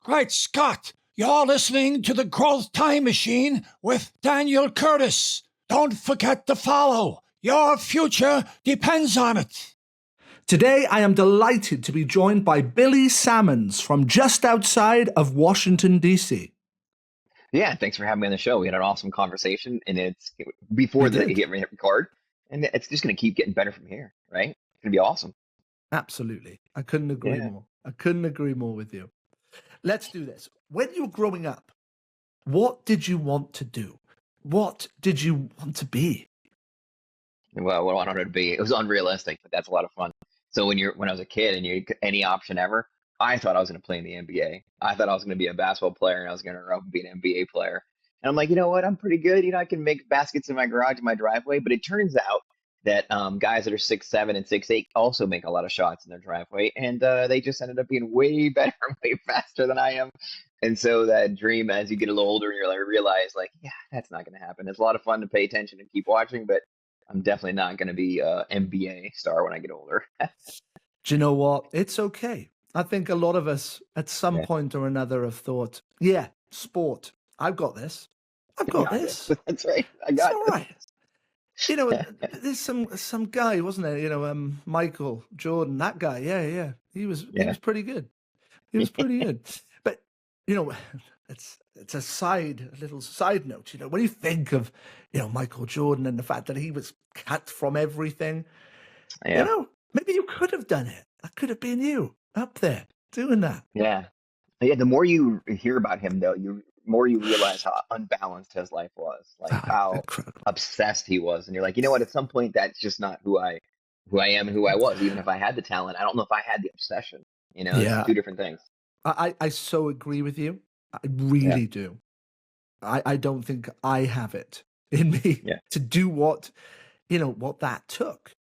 Great Scott! You're listening to the Growth Time Machine with Daniel Curtis. Don't forget to follow. Your future depends on it. Today, I am delighted to be joined by Billy Sammons from just outside of Washington, D.C. Yeah, thanks for having me on the show. We had an awesome conversation, and it's before the hit record, and it's just going to keep getting better from here, right? It's going to be awesome. Absolutely. I couldn't agree more. I couldn't agree more with you. Let's do this. When you were growing up, what did you want to do? What did you want to be? Well, what I wanted to be, it was unrealistic, but that's a lot of fun. So when I was a kid and you any option ever, I thought I was going to play in the NBA. I thought I was going to be a basketball player and I was going to grow up and be an NBA player. And I'm like, you know what? I'm pretty good. I can make baskets in my garage, in my driveway. But it turns out that guys that are 6'7" and 6'8" also make a lot of shots in their driveway, and they just ended up being way better and way faster than I am. And so that dream, as you get a little older, you realize, like, yeah, that's not going to happen. It's a lot of fun to pay attention and keep watching, but I'm definitely not going to be an NBA star when I get older. Do you know what? It's okay. I think a lot of us at some point or another have thought, yeah, sport. I've got this. I've got this. That's right. I got it's all right. There's some guy, wasn't there? Michael Jordan, that guy. Yeah. He was pretty good. He was pretty good. But it's a little side note. When you think of Michael Jordan and the fact that he was cut from everything, maybe you could have done it. That could have been you up there doing that. Yeah. The more you hear about him, though, more you realize how unbalanced his life was, like how incredible. obsessed he was. And you're like, you know what? At some point, that's just not who I am and who I was. Even if I had the talent, I don't know if I had the obsession. It's two different things. I so agree with you. I really do. I don't think I have it in me to do what that took.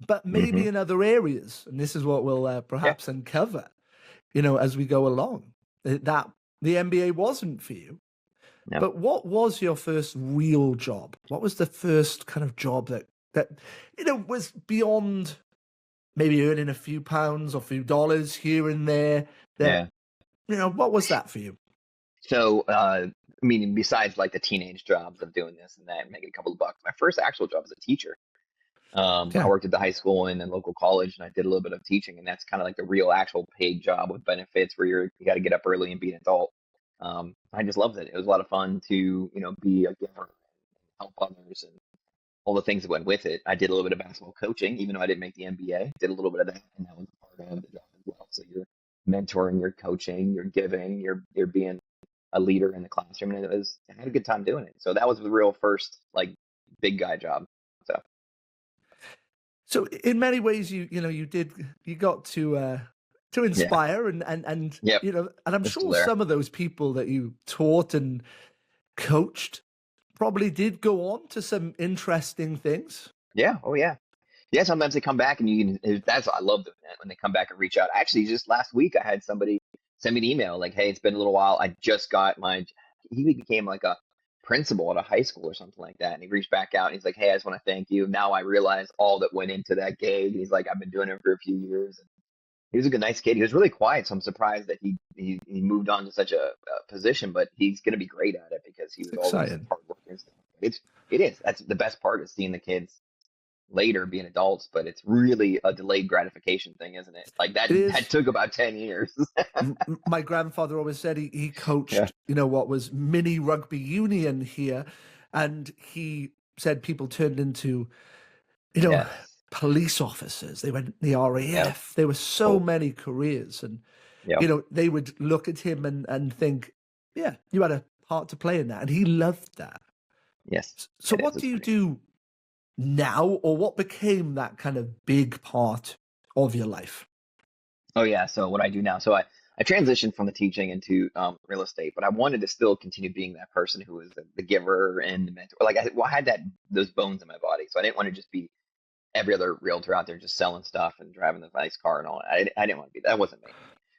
But maybe in other areas, and this is what we'll perhaps uncover, as we go along, that the NBA wasn't for you. No. But what was your first real job? What was the first kind of job that was beyond maybe earning a few pounds or a few dollars here and there? What was that for you? So, besides like the teenage jobs of doing this and that and making a couple of bucks, my first actual job was a teacher. I worked at the high school and then local college, and I did a little bit of teaching, and that's kind of like the real actual paid job with benefits where you got to get up early and be an adult. I just loved it. It was a lot of fun to, be a giver and help others and all the things that went with it. I did a little bit of basketball coaching, even though I didn't make the NBA, did a little bit of that, and that was part of the job as well. So you're mentoring, you're coaching, you're giving, you're being a leader in the classroom, and I had a good time doing it. So that was the real first like big guy job. So in many ways, you got to inspire and and I'm sure some of those people that you taught and coached probably did go on to some interesting things. Yeah. Oh yeah. Yeah. Sometimes they come back and that's what I love when they come back and reach out. Actually, just last week I had somebody send me an email like, hey, it's been a little while. I just got he became like a principal at a high school or something like that. And he reached back out and he's like, hey, I just want to thank you. Now I realize all that went into that gig. He's like, I've been doing it for a few years. And he was a good, nice kid. He was really quiet. So I'm surprised that he moved on to such a position, but he's going to be great at it because he was always hard worker and stuff. It is. That's the best part, is seeing the kids later being adults, but it's really a delayed gratification thing, isn't it? Like that took about 10 years. My grandfather always said he coached, what was mini rugby union here. And he said people turned into, police officers. They went in the RAF. There were so many careers. And, they would look at him and think, yeah, you had a part to play in that. And he loved that. Yes. So what do you do now, or what became that kind of big part of your life? Oh yeah. So what I do now, so I transitioned from the teaching into real estate, but I wanted to still continue being that person who was the giver and the mentor. Like I had those bones in my body, so I didn't want to just be every other realtor out there just selling stuff and driving the nice car and all that. I didn't want to be that. Wasn't me.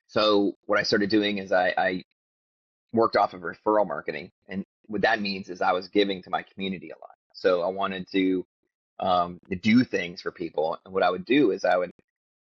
So what I started doing is I worked off of referral marketing, and what that means is I was giving to my community a lot. So I wanted to do things for people, and what I would do is I would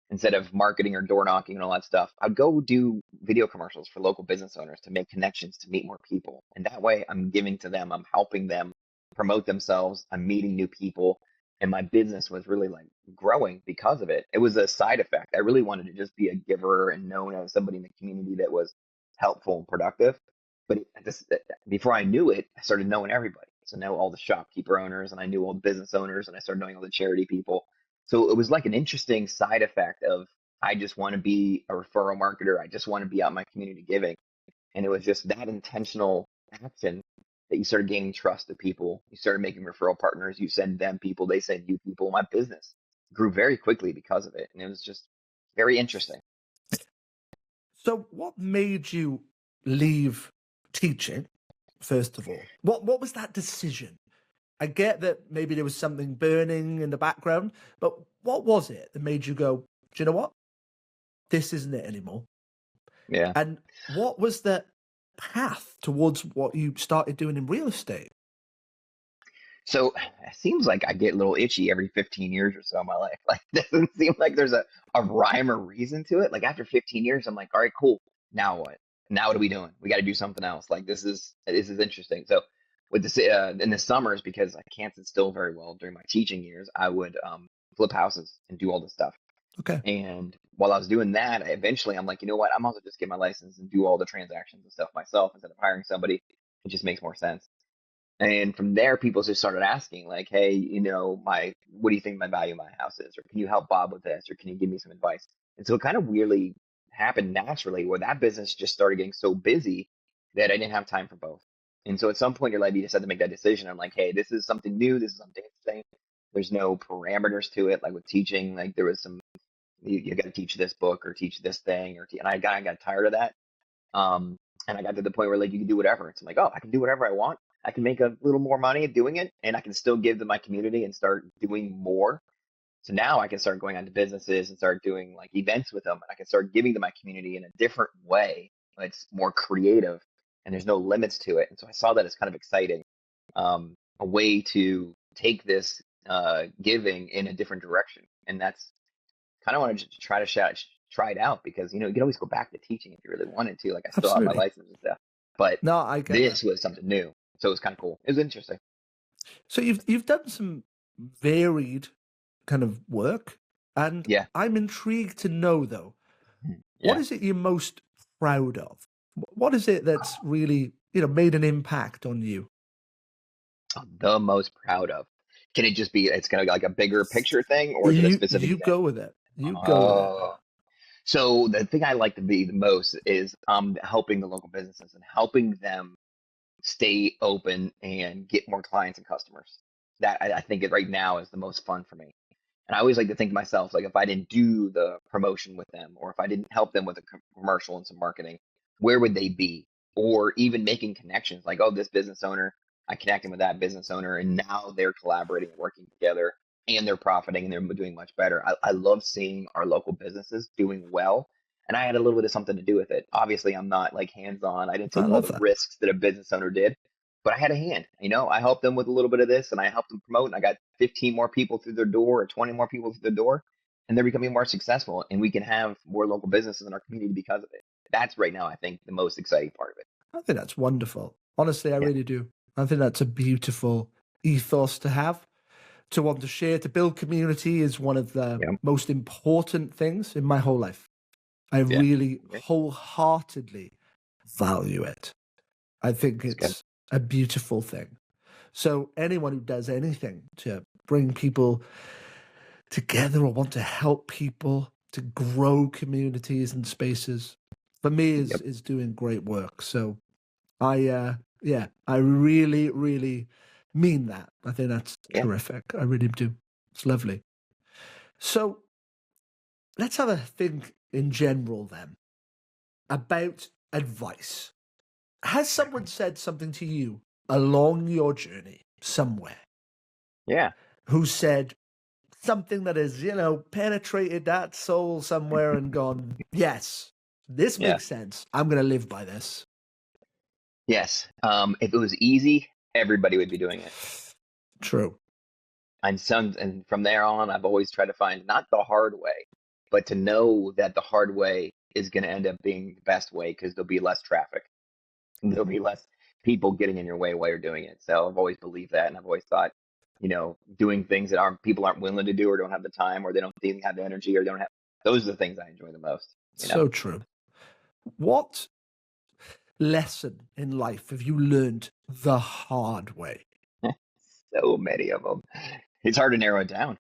instead of marketing or door knocking and all that stuff, I'd go do video commercials for local business owners to make connections, to meet more people. And that way I'm giving to them, I'm helping them promote themselves, I'm meeting new people. And my business was really like growing because of it. It was a side effect. I really wanted to just be a giver and known as somebody in the community that was helpful and productive. But before I knew it, I started knowing everybody. So now all the shopkeeper owners, and I knew all the business owners, and I started knowing all the charity people. So it was like an interesting side effect of, I just want to be a referral marketer. I just want to be out in my community giving. And it was just that intentional action that you started gaining trust of people. You started making referral partners. You send them people, they send you people. My business grew very quickly because of it. And it was just very interesting. So what made you leave teaching, first of all? What was that decision? I get that maybe there was something burning in the background, but what was it that made you go, do you know what? This isn't it anymore. Yeah. And what was the path towards what you started doing in real estate? So it seems like I get a little itchy every 15 years or so in my life. Like, it doesn't seem like there's a rhyme or reason to it. Like, after 15 years, I'm like, all right, cool. Now what? Now what are we doing? We got to do something else. Like, this is interesting. So with this in the summers, because I can't sit still very well during my teaching years, I would flip houses and do all this stuff. Okay. And while I was doing that, eventually I'm like, you know what? I'm also just get my license and do all the transactions and stuff myself instead of hiring somebody. It just makes more sense. And from there, people just started asking, like, hey, what do you think my value of my house is? Or can you help Bob with this? Or can you give me some advice? And so it kind of weirdly happened naturally, where that business just started getting so busy that I didn't have time for both. And so at some point in your life, you just had to make that decision. I'm like, hey, this is something new. This is something interesting. There's no parameters to it. Like with teaching, like there was some, you got to teach this book or teach this thing, and I got tired of that. And I got to the point where like you can do whatever. It's like, oh, I can do whatever I want. I can make a little more money doing it, and I can still give to my community and start doing more. So now I can start going on to businesses and start doing like events with them, and I can start giving to my community in a different way. It's more creative, and there's no limits to it. And so I saw that as kind of exciting, a way to take this giving in a different direction. And that's kind of wanted to try it out, because you can always go back to teaching if you really wanted to. Like, I still have my Absolutely. license and stuff, but No, I get this that. was something new, so it was kind of cool. It was interesting. So you've done some varied kind of work, and Yeah. I'm intrigued to know though, Yeah. what is it you're most proud of? What is it that's really made an impact on you? The most proud of. Can it just be? It's kind of like a bigger picture thing, or is it a specific You event? go with it. You go with it. So the thing I like to be the most is helping the local businesses and helping them stay open and get more clients and customers. That I think it right now is the most fun for me. And I always like to think to myself, like, if I didn't do the promotion with them, or if I didn't help them with a commercial and some marketing, where would they be? Or even making connections, like, oh, this business owner, I connected with that business owner, and now they're collaborating and working together, and they're profiting and they're doing much better. I love seeing our local businesses doing well. And I had a little bit of something to do with it. Obviously, I'm not like hands on. I didn't I take all love the that. risks that a business owner did, but I had a hand. I helped them with a little bit of this, and I helped them promote, and I got 15 more people through their door, or 20 more people through their door, and they're becoming more successful, and we can have more local businesses in our community because of it. That's right now, I think, the most exciting part of it. I think that's wonderful. Honestly, I Yeah. really do. I think that's a beautiful ethos to have, to want to share, to build community is one of the Yeah. most important things in my whole life. I Yeah. really Okay. wholeheartedly value it. I think That's good. it's a beautiful thing. So anyone who does anything to bring people together or want to help people to grow communities and spaces, for me Yep. is doing great work. So I really, really mean that. I think that's Yeah. terrific. I really do. It's lovely. So let's have a think in general then about advice. Has someone said something to you along your journey somewhere Yeah. who said something that has, penetrated that soul somewhere and gone, yes, this Yeah. makes sense. I'm going to live by this. Yes. If it was easy, everybody would be doing it. True. And from there on, I've always tried to find not the hard way, but to know that the hard way is going to end up being the best way because there'll be less traffic. There'll be less people getting in your way while you're doing it. So I've always believed that, and I've always thought, doing things that people aren't willing to do or don't have the time or they don't even have the energy or don't have, those are the things I enjoy the most. So true. What lesson in life have you learned the hard way? So many of them. It's hard to narrow it down.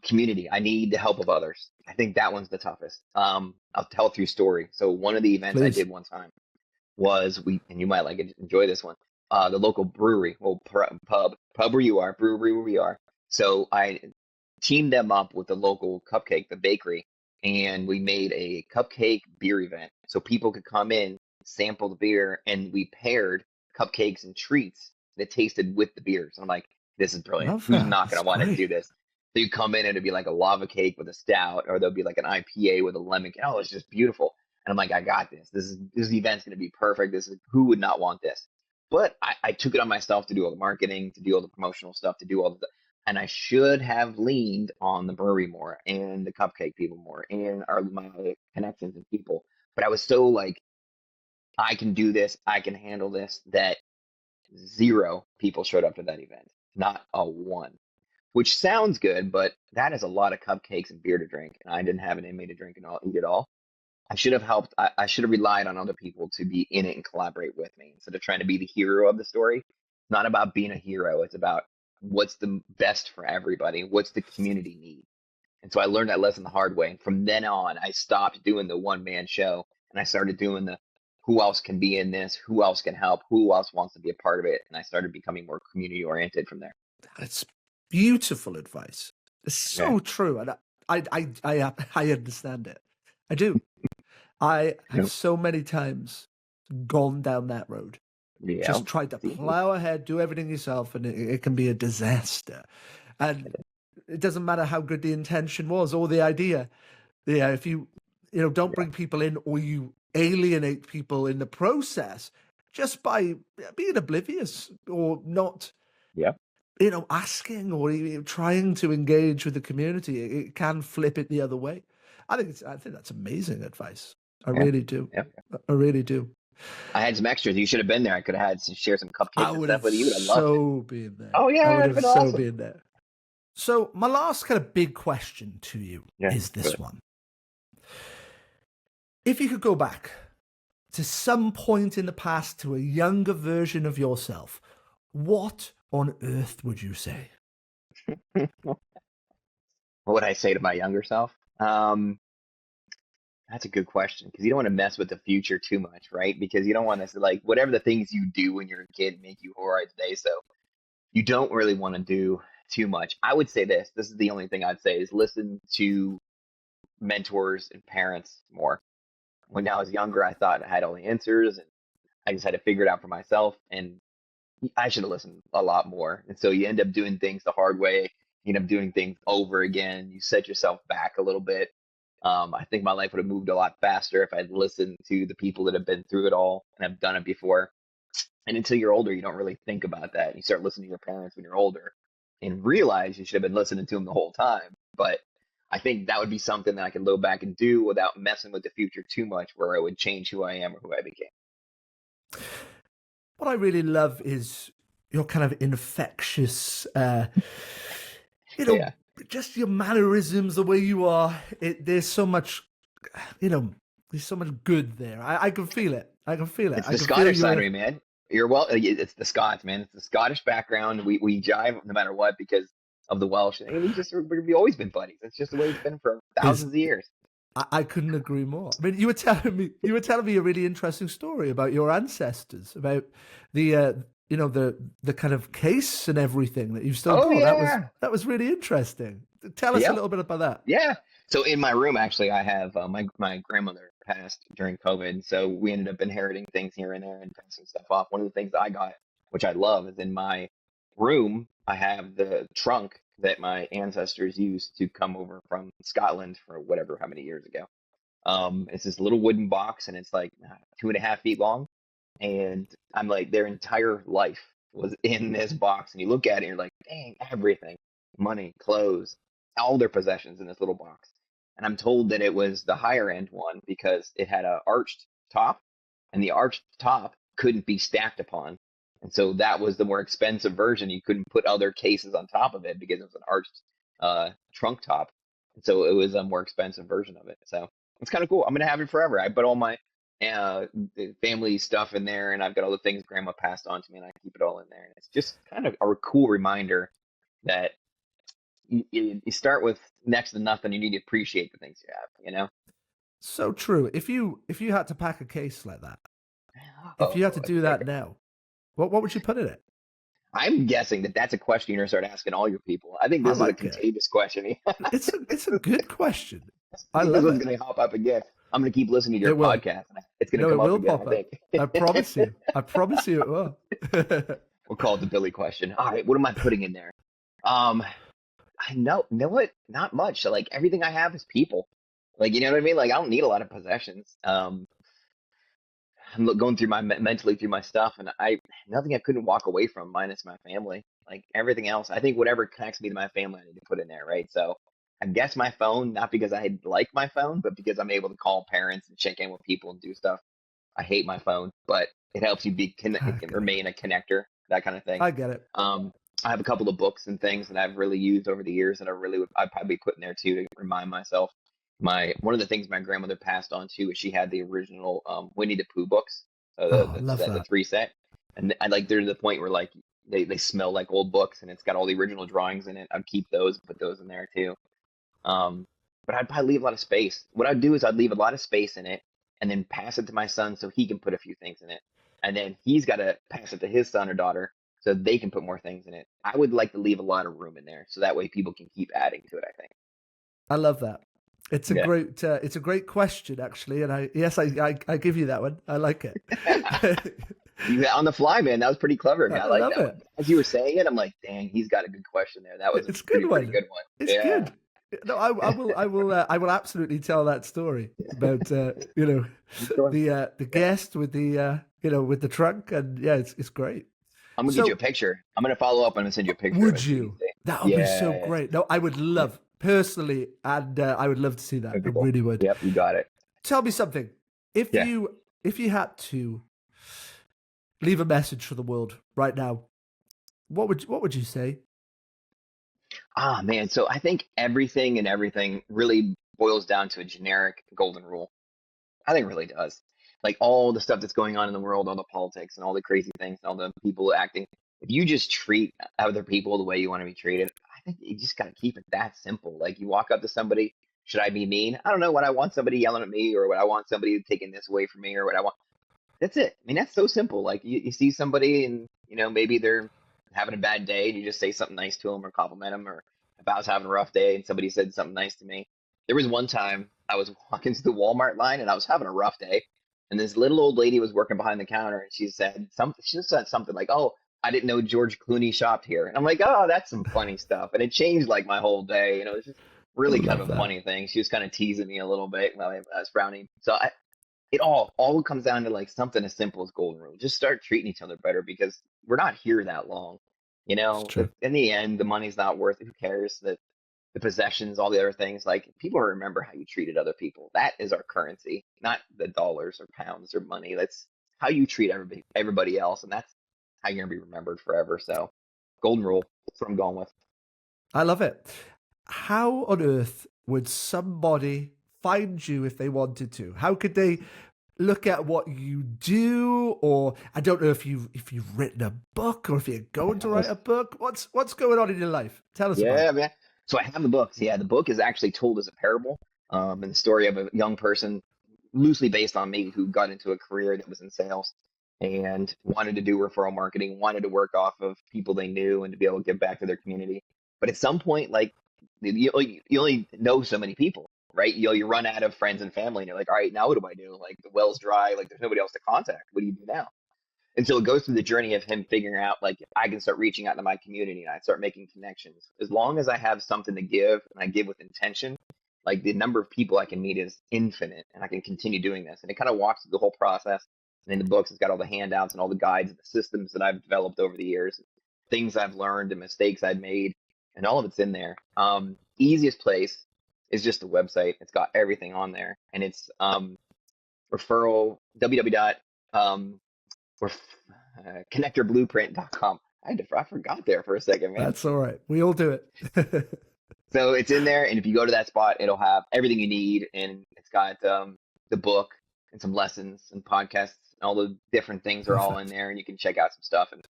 Community. I need the help of others. I think that one's the toughest. I'll tell a true story. So one of the events I did one time was and you might enjoy this one. The local brewery, pub where you are, brewery where we are. So I teamed them up with the local the bakery, and we made a cupcake beer event. So people could come in, sample the beer, and we paired cupcakes and treats that tasted with the beers. I'm like, this is brilliant. Who's not going to want to do this? So you come in and it'd be like a lava cake with a stout, or there'll be like an IPA with a lemon. Oh, it's just beautiful. And I'm like, I got this. This event's going to be perfect. Who would not want this? But I took it on myself to do all the marketing, to do all the promotional stuff, to do all and I should have leaned on the brewery more and the cupcake people more and my connections and people. But I was so like, I can do this. I can handle this. That 0 people showed up to that event. Not a one. Which sounds good, but that is a lot of cupcakes and beer to drink. And I didn't have it in me to drink and eat it all. I should have helped. I should have relied on other people to be in it and collaborate with me instead of trying to be the hero of the story. It's not about being a hero. It's about what's the best for everybody. What's the community need? And so I learned that lesson the hard way. And from then on, I stopped doing the one-man show and I started doing the who else can be in this? Who else can help? Who else wants to be a part of it? And I started becoming more community-oriented from there. That's beautiful advice. It's so true. And I understand it. I do. I have so many times gone down that road. Just tried to plow ahead, do everything yourself, and it can be a disaster. And it doesn't matter how good the intention was or the idea. Yeah, if you don't bring people in or you alienate people in the process just by being oblivious or not asking or even trying to engage with the community, it can flip it the other way. I think that's amazing advice. I really do. Yeah. I really do. I had some extras. You should have been there. I could have had shared some cupcakes and stuff with you. I so been there. Oh yeah, I would have awesome. been there. So my last kind of big question to you is this one. If you could go back to some point in the past to a younger version of yourself, what on earth would you say? What would I say to my younger self? That's a good question, because you don't want to mess with the future too much, right? Because you don't want to whatever the things you do when you're a kid make you who you are today. So you don't really want to do too much. I would say this is the only thing I'd say is listen to mentors and parents more. When I was younger, I thought I had all the answers and I just had to figure it out for myself. And I should have listened a lot more. And so you end up doing things the hard way. You end up doing things over again. You set yourself back a little bit. I think my life would have moved a lot faster if I'd listened to the people that have been through it all and have done it before. And until you're older, you don't really think about that. You start listening to your parents when you're older and realize you should have been listening to them the whole time. But I think that would be something that I could go back and do without messing with the future too much, where I would change who I am or who I became. What I really love is your kind of infectious, just your mannerisms, the way you are. There's so much, there's so much good there. I can feel it. I can feel it. It's the Scottish side of me, man. It's the Scots, man. It's the Scottish background. We jive no matter what because of the Welsh. We've always been buddies. It's just the way it's been for thousands of years. I couldn't agree more. I mean, you were telling me a really interesting story about your ancestors, about the the kind of case and everything that you've still got. Yeah. That was really interesting. Tell us a little bit about that. Yeah. So in my room, actually, I have my grandmother passed during COVID, so we ended up inheriting things here and there and passing stuff off. One of the things I got, which I love, is in my room, I have the trunk that my ancestors used to come over from Scotland for how many years ago. It's this little wooden box, and it's like 2.5 feet long. And I'm like, their entire life was in this box. And you look at it, and you're like, dang, everything, money, clothes, all their possessions in this little box. and I'm told that it was the higher end one because it had a arched top, and the arched top couldn't be stacked upon. And so that was the more expensive version. You couldn't put other cases on top of it because it was an arched trunk top. And so it was a more expensive version of it. So it's kind of cool. I'm going to have it forever. I put all my family stuff in there, and I've got all the things grandma passed on to me, and I keep it all in there. And it's just kind of a cool reminder that you start with next to nothing. You need to appreciate the things you have, you know? So true. If you had to pack a case like that, if you had to do that now, what would you put in it? I'm guessing that that's a question you're going to start asking all your people. I think this is a contagious question. It's a good question. I love it. This one's going to hop up again. I'm going to keep listening to your podcast. It's going to come up again, I think. I promise you. I promise you it will. We'll call it the Billy question. All right, what am I putting in there? I know what? Not much. So, like, everything I have is people. Like, you know what I mean? Like, I don't need a lot of possessions. I'm going through mentally through my stuff, and nothing I couldn't walk away from minus my family. Like, everything else, I think whatever connects me to my family, I need to put in there, right? So I guess my phone, not because I like my phone, but because I'm able to call parents and check in with people and do stuff. I hate my phone, but it helps you remain a connector, that kind of thing. I get it. I have a couple of books and things that I've really used over the years that I'd probably put in there too to remind myself. One of the things my grandmother passed on too is she had the original Winnie the Pooh books, the 3 set, and I like they're to the point where like they smell like old books, and it's got all the original drawings in it. I'd keep those, put those in there too. But I'd probably leave a lot of space. What I'd do is I'd leave a lot of space in it, and then pass it to my son so he can put a few things in it, and then he's got to pass it to his son or daughter so they can put more things in it. I would like to leave a lot of room in there so that way people can keep adding to it, I think. I love that. It's a great question, actually, and I give you that one. I like it. On the fly, man. That was pretty clever. I like that it. One. As you were saying it, I'm like, dang, he's got a good question there. That was a pretty good one. It's good. No, I will absolutely tell that story about the guest with the with the trunk, and yeah, it's great. I'm gonna get you a picture. I'm gonna follow up. I'm gonna send you a picture. Would you? That would be so great. No, I would love personally, and I would love to see that. I really would. Yep, you got it. Tell me something. If you had to leave a message for the world right now, what would you say? Ah, man. So I think everything really boils down to a generic golden rule. I think it really does. Like all the stuff that's going on in the world, all the politics and all the crazy things, all the people acting. If you just treat other people the way you want to be treated, I think you just got to keep it that simple. Like you walk up to somebody, should I be mean? I don't know. What I want somebody yelling at me, or what I want somebody taking this away from me, or what I want. That's it. I mean, that's so simple. Like you see somebody and, maybe they're having a bad day and you just say something nice to them or compliment them, or if I was having a rough day and somebody said something nice to me. There was one time I was walking to the Walmart line and I was having a rough day. And this little old lady was working behind the counter, and she said something like, "Oh, I didn't know George Clooney shopped here." And I'm like, "Oh, that's some funny stuff." And it changed like my whole day. It's just really kind of a funny thing. She was kind of teasing me a little bit while I was frowning. So it all comes down to like something as simple as golden rule. Just start treating each other better, because we're not here that long. In the end, the money's not worth it. Who cares? The possessions, all the other things, like people remember how you treated other people. That is our currency, not the dollars or pounds or money. That's how you treat everybody else, and that's how you're gonna be remembered forever. So, golden rule. That's what I'm going with. I love it. How on earth would somebody find you if they wanted to? How could they look at what you do? Or I don't know if you've written a book, or if you're going to write a book. What's going on in your life? Tell us about it. Man. So I have the books. Yeah, the book is actually told as a parable, and the story of a young person, loosely based on me, who got into a career that was in sales and wanted to do referral marketing, wanted to work off of people they knew and to be able to give back to their community. But at some point, like you only know so many people, right? You run out of friends and family, and you're like, all right, now what do I do? Like the well's dry, like there's nobody else to contact. What do you do now? And so it goes through the journey of him figuring out, like, I can start reaching out to my community and I start making connections. As long as I have something to give and I give with intention, like the number of people I can meet is infinite, and I can continue doing this. And it kind of walks through the whole process. And in the books, it's got all the handouts and all the guides and the systems that I've developed over the years, things I've learned and mistakes I've made, and all of it's in there. Easiest place is just the website. It's got everything on there, and it's referral www. Connectorblueprint.com. I forgot there for a second, man. That's all right. We all do it. So it's in there, and if you go to that spot, it'll have everything you need, and it's got the book and some lessons and podcasts, and all the different things are all in there, and you can check out some stuff and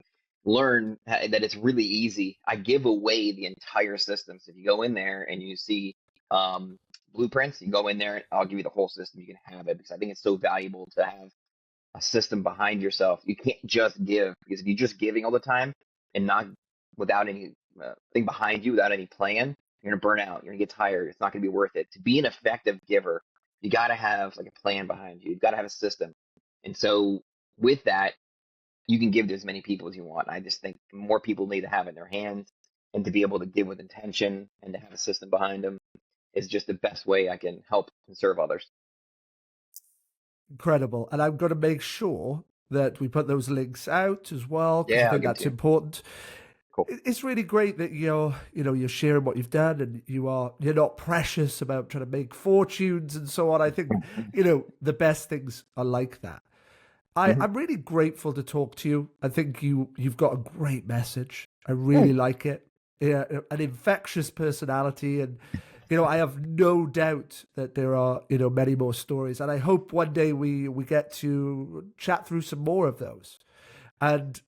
learn that it's really easy. I give away the entire system. So if you go in there and you see blueprints, you go in there, I'll give you the whole system. You can have it, because I think it's so valuable to have a system behind yourself. You can't just give, because if you're just giving all the time and not without any thing behind you, without any plan, you're gonna burn out. You're gonna get tired. It's not gonna be worth it. To be an effective giver, you gotta have like a plan behind you. You've got to have a system. And so with that, you can give to as many people as you want. I just think more people need to have it in their hands, and to be able to give with intention and to have a system behind them is just the best way I can help and serve others. Incredible. And I'm going to make sure that we put those links out as well, because Yeah, I think that's important. Cool. It's really great that you're sharing what you've done, and you're not precious about trying to make fortunes and so on. I think, the best things are like that. I'm really grateful to talk to you. I think you've got a great message. I really like it. Yeah, an infectious personality, and I have no doubt that there are many more stories, and I hope one day we get to chat through some more of those. And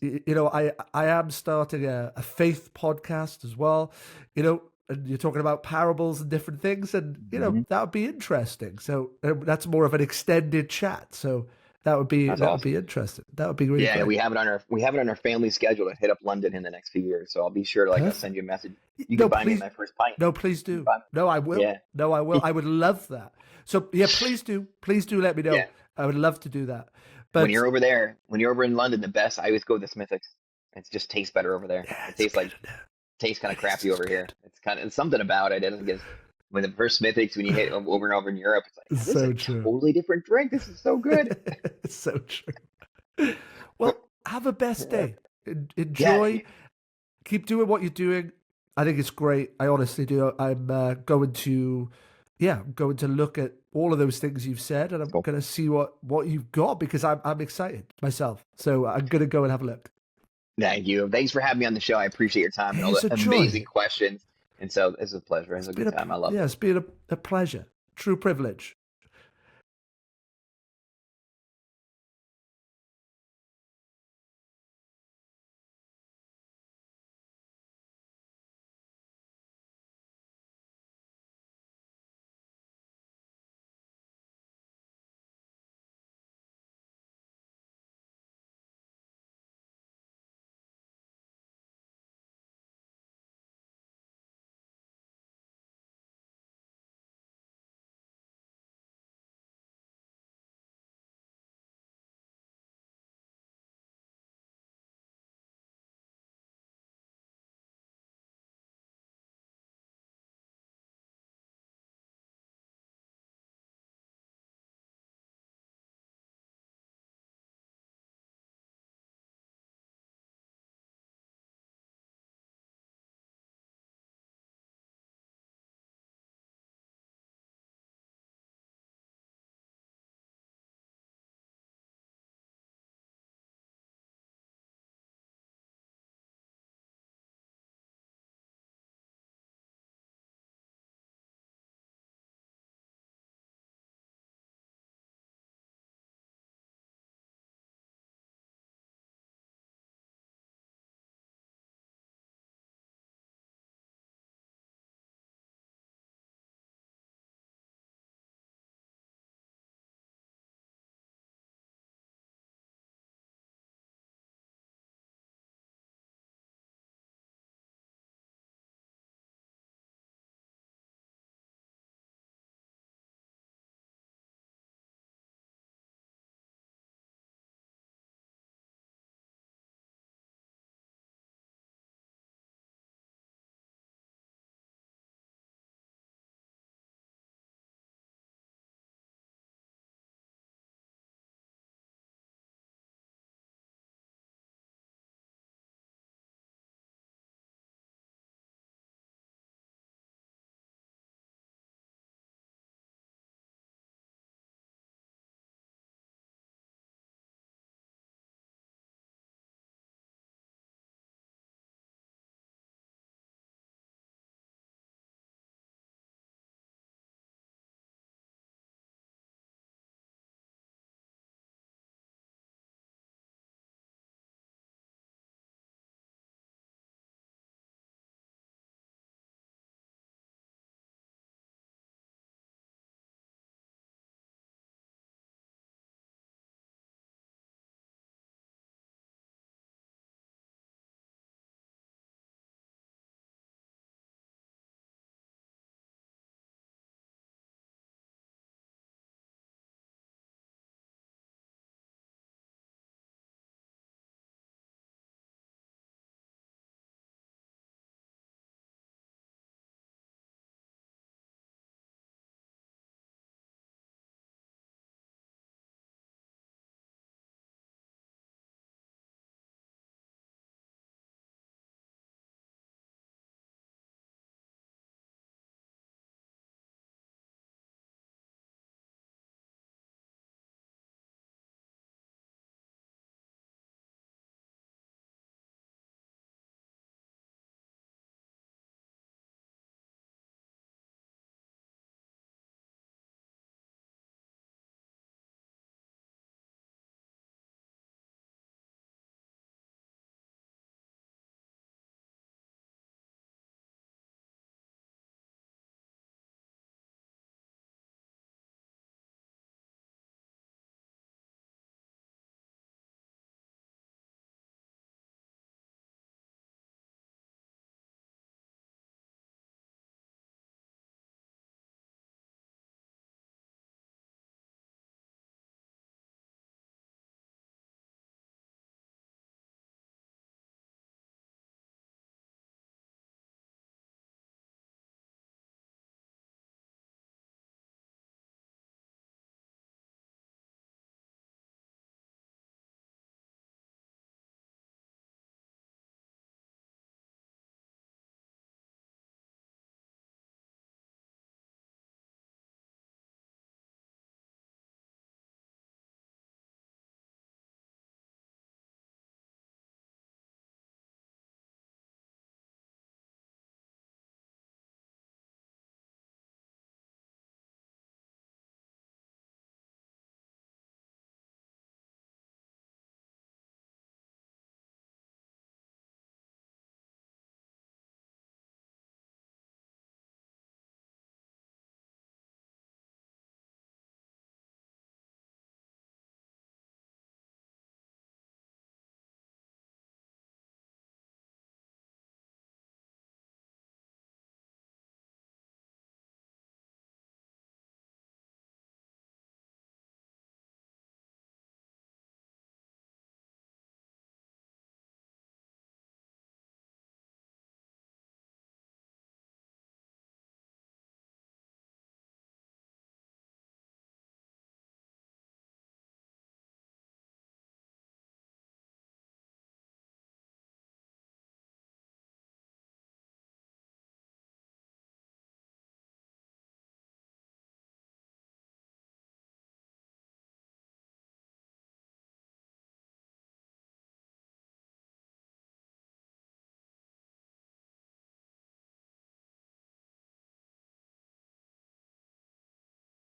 I am starting a faith podcast as well. And you're talking about parables and different things, and that would be interesting. So that's more of an extended chat. So that would be awesome. Would be interesting. That would be really great. We have it on our family schedule to hit up London in the next few years. So I'll be sure to I'll send you a message. You can buy me my first pint. No, please do. No, I will. Yeah. No, I will. I would love that. So yeah, please do. Please do let me know. Yeah. I would love to do that. But when you're over in London, the best, I always go to the Smithwick's. It just tastes better over there. Yeah, it tastes kind of crappy over here. It's something about it. It doesn't get. When the first Smithwick's, when you hit over and over in Europe, it's like, this is a totally different drink. This is so good. It's so true. Well, have a best day. Enjoy. Yeah. Keep doing what you're doing. I think it's great. I honestly do. I'm going to look at all of those things you've said, and I'm going to see what you've got, because I'm excited myself. So I'm going to go and have a look. Thank you. Thanks for having me on the show. I appreciate your time and all the amazing questions. And so it's a pleasure. It's a good time. I love it. Yeah, it's been a pleasure. True privilege.